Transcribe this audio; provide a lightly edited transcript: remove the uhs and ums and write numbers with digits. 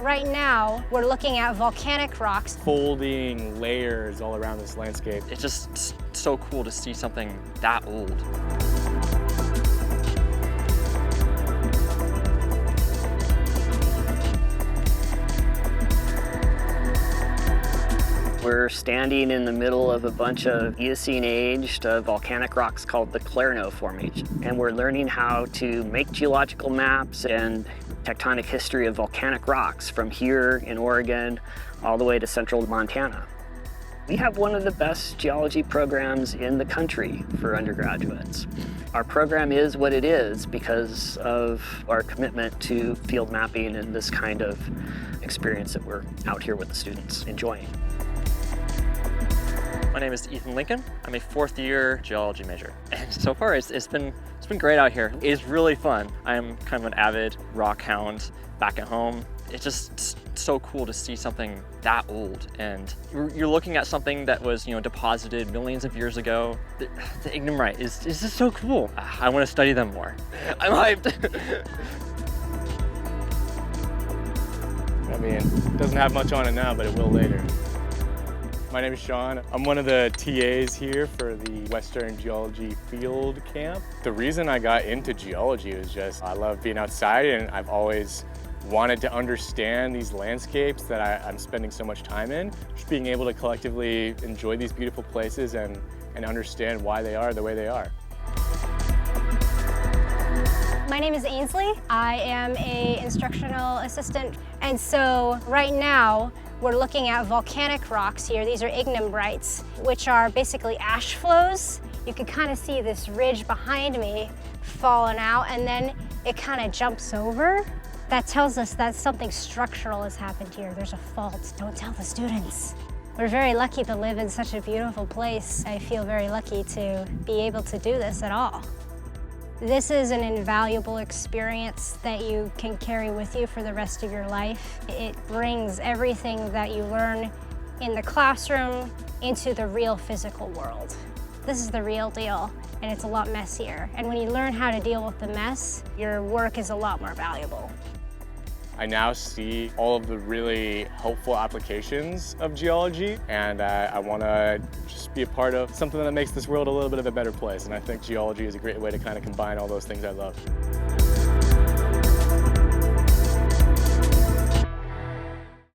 Right now, we're looking at volcanic rocks. Folding layers all around this landscape. It's just so cool to see something that old. We're standing in the middle of a bunch of Eocene-aged volcanic rocks called the Clarno Formation. And we're learning how to make geological maps and tectonic history of volcanic rocks from here in Oregon all the way to central Montana. We have one of the best geology programs in the country for undergraduates. Our program is what it is because of our commitment to field mapping and this kind of experience that we're out here with the students enjoying. My name is Ethan Lincoln. I'm a fourth-year geology major, and so far it's been great out here. It's really fun. I'm kind of an avid rock hound back at home. It's just so cool to see something that old, and you're looking at something that was, deposited millions of years ago. The ignimbrite is just so cool. I want to study them more. I'm hyped. I mean, it doesn't have much on it now, but it will later. My name is Sean. I'm one of the TAs here for the Western Geology Field Camp. The reason I got into geology was just I love being outside, and I've always wanted to understand these landscapes that I'm spending so much time in. Just being able to collectively enjoy these beautiful places and understand why they are the way they are. My name is Ainsley. I am an instructional assistant. And so right now, we're looking at volcanic rocks here. These are ignimbrites, which are basically ash flows. You can kind of see this ridge behind me falling out, and then it kind of jumps over. That tells us that something structural has happened here. There's a fault. Don't tell the students. We're very lucky to live in such a beautiful place. I feel very lucky to be able to do this at all. This is an invaluable experience that you can carry with you for the rest of your life. It brings everything that you learn in the classroom into the real physical world. This is the real deal, and it's a lot messier. And when you learn how to deal with the mess, your work is a lot more valuable. I now see all of the really helpful applications of geology, and I want to just be a part of something that makes this world a little bit of a better place. And I think geology is a great way to kind of combine all those things I love.